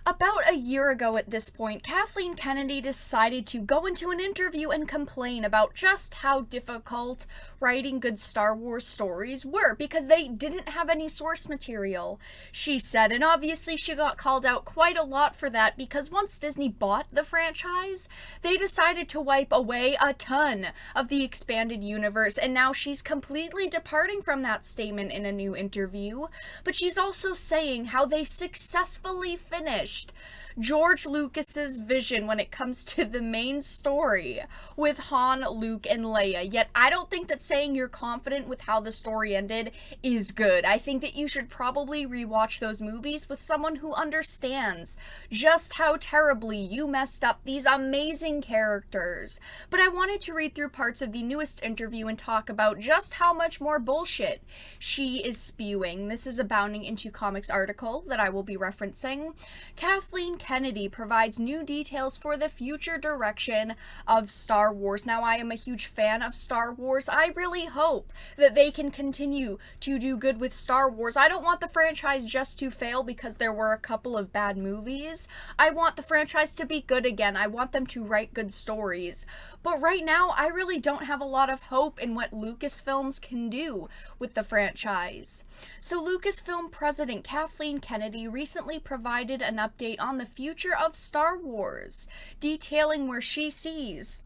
About a year ago at this point, Kathleen Kennedy decided to go into an interview and complain about just how difficult writing good Star Wars stories were because they didn't have any source material, she said, and obviously she got called out quite a lot for that because once Disney bought the franchise, they decided to wipe away a ton of the expanded universe, and now she's completely departing from that statement in a new interview, but she's also saying how they successfully finished George Lucas's vision when it comes to the main story with Han, Luke, and Leia. Yet I don't think that saying you're confident with how the story ended is good. I think that you should probably rewatch those movies with someone who understands just how terribly you messed up these amazing characters. But I wanted to read through parts of the newest interview and talk about just how much more bullshit she is spewing. This is a Bounding Into Comics article that I will be referencing. Kathleen Kennedy provides new details for the future direction of Star Wars. Now, I am a huge fan of Star Wars. I really hope that they can continue to do good with Star Wars. I don't want the franchise just to fail because there were a couple of bad movies. I want the franchise to be good again. I want them to write good stories. But right now, I really don't have a lot of hope in what Lucasfilms can do with the franchise. So Lucasfilm president Kathleen Kennedy recently provided an update on the future of Star Wars, detailing where she sees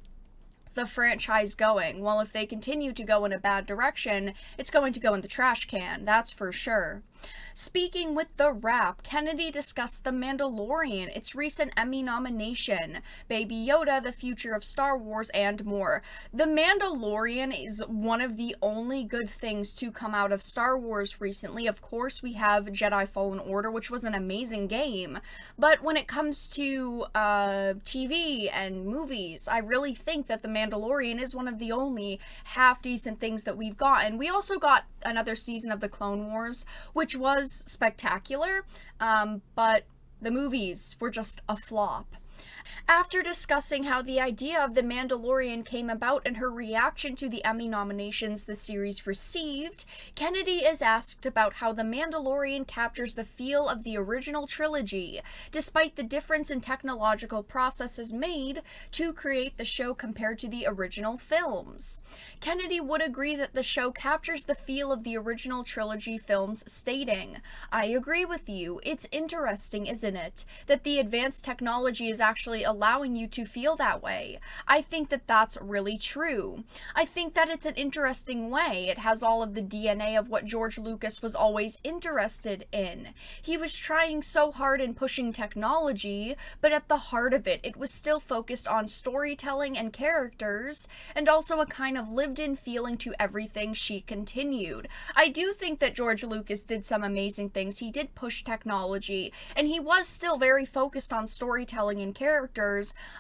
the franchise going. Well, if they continue to go in a bad direction, it's going to go in the trash can, that's for sure. Speaking with The Wrap, Kennedy discussed The Mandalorian, its recent Emmy nomination, Baby Yoda, the future of Star Wars, and more. The Mandalorian is one of the only good things to come out of Star Wars recently. Of course, we have Jedi Fallen Order, which was an amazing game, but when it comes to TV and movies, I really think that The Mandalorian is one of the only half-decent things that we've gotten. We also got another season of The Clone Wars, which was spectacular, but the movies were just a flop. After discussing how the idea of The Mandalorian came about and her reaction to the Emmy nominations the series received, Kennedy is asked about how The Mandalorian captures the feel of the original trilogy, despite the difference in technological processes made to create the show compared to the original films. Kennedy would agree that the show captures the feel of the original trilogy films, stating, "I agree with you. It's interesting, isn't it, that the advanced technology is actually allowing you to feel that way. I think that that's really true. I think that it's an interesting way. It has all of the DNA of what George Lucas was always interested in. He was trying so hard in pushing technology, but at the heart of it, it was still focused on storytelling and characters, and also a kind of lived-in feeling to everything," she continued. I do think that George Lucas did some amazing things. He did push technology, and he was still very focused on storytelling and characters.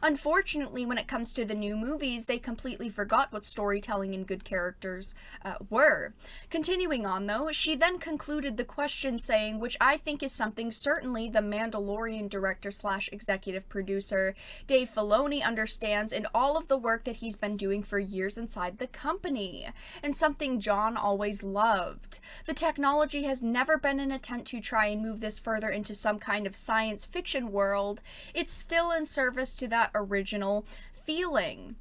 Unfortunately, when it comes to the new movies, they completely forgot what storytelling and good characters were. Continuing on, though, she then concluded the question saying, which I think is something certainly the Mandalorian director/executive producer Dave Filoni understands in all of the work that he's been doing for years inside the company, and something John always loved. The technology has never been an attempt to try and move this further into some kind of science fiction world. It's still in service to that original feeling.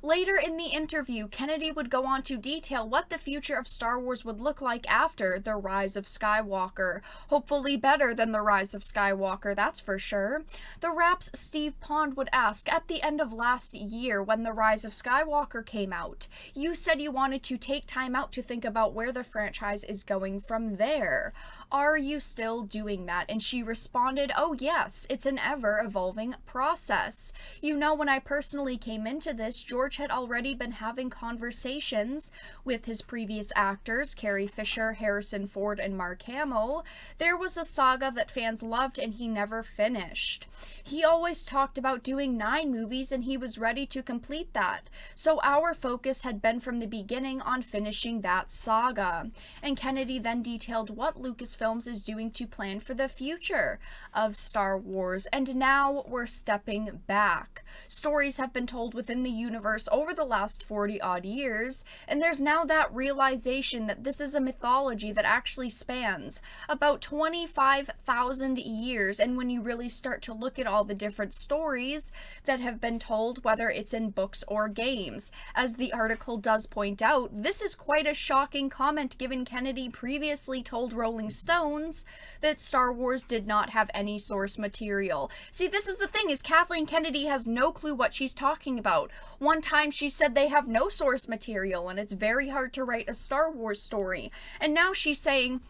Later in the interview, Kennedy would go on to detail what the future of Star Wars would look like after The Rise of Skywalker. Hopefully better than The Rise of Skywalker, that's for sure. The Wrap's Steve Pond would ask, at the end of last year when The Rise of Skywalker came out, you said you wanted to take time out to think about where the franchise is going from there. Are you still doing that? And she responded, oh yes, it's an ever-evolving process. You know, when I personally came into this, George had already been having conversations with his previous actors, Carrie Fisher, Harrison Ford, and Mark Hamill. There was a saga that fans loved and he never finished. He always talked about doing 9 movies and he was ready to complete that. So our focus had been from the beginning on finishing that saga. And Kennedy then detailed what Lucasfilm Lucasfilms is doing to plan for the future of Star Wars, and now we're stepping back. Stories have been told within the universe over the last 40 odd years, and there's now that realization that this is a mythology that actually spans about 25,000 years, and when you really start to look at all the different stories that have been told, whether it's in books or games, as the article does point out, this is quite a shocking comment given Kennedy previously told Rolling Stones that Star Wars did not have any source material. See, this is the thing, is Kathleen Kennedy has no clue what she's talking about. One time she said they have no source material and it's very hard to write a Star Wars story. And now she's saying,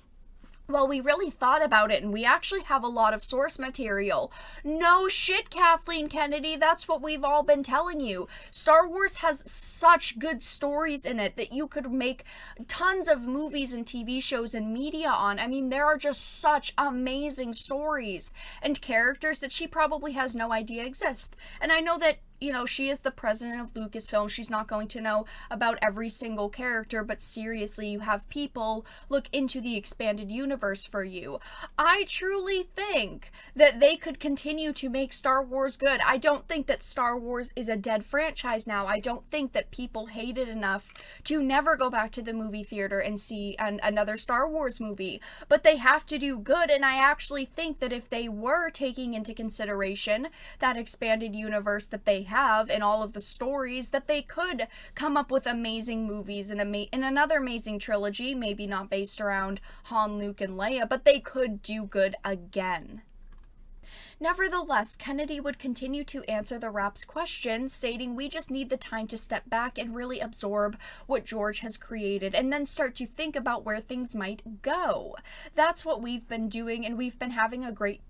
well, we really thought about it and we actually have a lot of source material. No shit, Kathleen Kennedy, that's what we've all been telling you. Star Wars has such good stories in it that you could make tons of movies and TV shows and media on. I mean, there are just such amazing stories and characters that she probably has no idea exist. And I know that, you know, she is the president of Lucasfilm. She's not going to know about every single character, but seriously, you have people look into the expanded universe for you. I truly think that they could continue to make Star Wars good. I don't think that Star Wars is a dead franchise now. I don't think that people hate it enough to never go back to the movie theater and see another Star Wars movie. But they have to do good, and I actually think that if they were taking into consideration that expanded universe that they have in all of the stories, that they could come up with amazing movies and in another amazing trilogy, maybe not based around Han, Luke, and Leia, but they could do good again. Nevertheless, Kennedy would continue to answer the Rap's question, stating, we just need the time to step back and really absorb what George has created and then start to think about where things might go. That's what we've been doing, and we've been having a great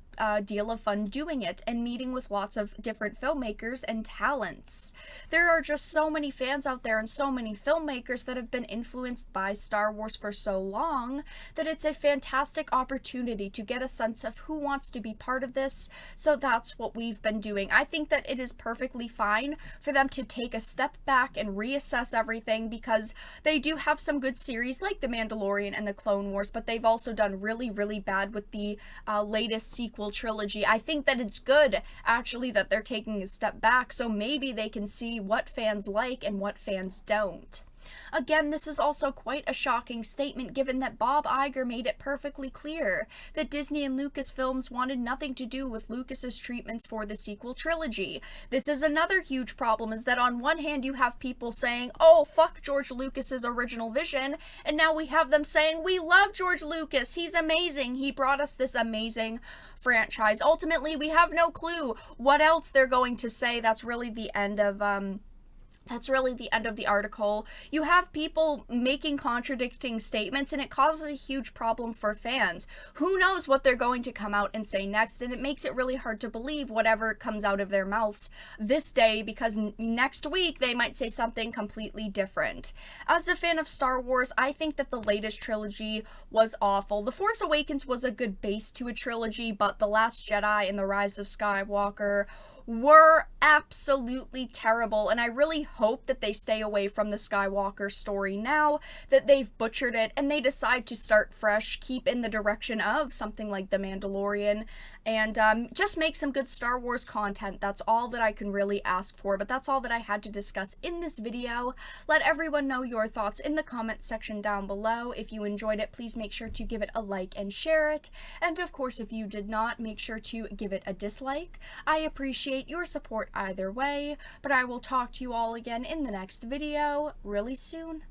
deal of fun doing it and meeting with lots of different filmmakers and talents. There are just so many fans out there and so many filmmakers that have been influenced by Star Wars for so long that it's a fantastic opportunity to get a sense of who wants to be part of this. So that's what we've been doing. I think that it is perfectly fine for them to take a step back and reassess everything, because they do have some good series like The Mandalorian and The Clone Wars, but they've also done really, really bad with the latest sequel trilogy. I think that it's good, actually, that they're taking a step back, so maybe they can see what fans like and what fans don't. Again, this is also quite a shocking statement given that Bob Iger made it perfectly clear that Disney and Lucasfilms wanted nothing to do with Lucas's treatments for the sequel trilogy. This is another huge problem, is that on one hand you have people saying, oh, fuck George Lucas's original vision, and now we have them saying, we love George Lucas, he's amazing, he brought us this amazing franchise. Ultimately, we have no clue what else they're going to say. That's really the end of the article. You have people making contradicting statements, and it causes a huge problem for fans. Who knows what they're going to come out and say next, and it makes it really hard to believe whatever comes out of their mouths this day, because next week they might say something completely different. As a fan of Star Wars, I think that the latest trilogy was awful. The Force Awakens was a good base to a trilogy, but The Last Jedi and The Rise of Skywalker were absolutely terrible, and I really hope that they stay away from the Skywalker story now that they've butchered it and they decide to start fresh, keep in the direction of something like The Mandalorian, and just make some good Star Wars content. That's all that I can really ask for, but that's all that I had to discuss in this video. Let everyone know your thoughts in the comment section down below. If you enjoyed it, please make sure to give it a like and share it, and of course, if you did not, make sure to give it a dislike. I appreciate your support either way, but I will talk to you all again in the next video really soon.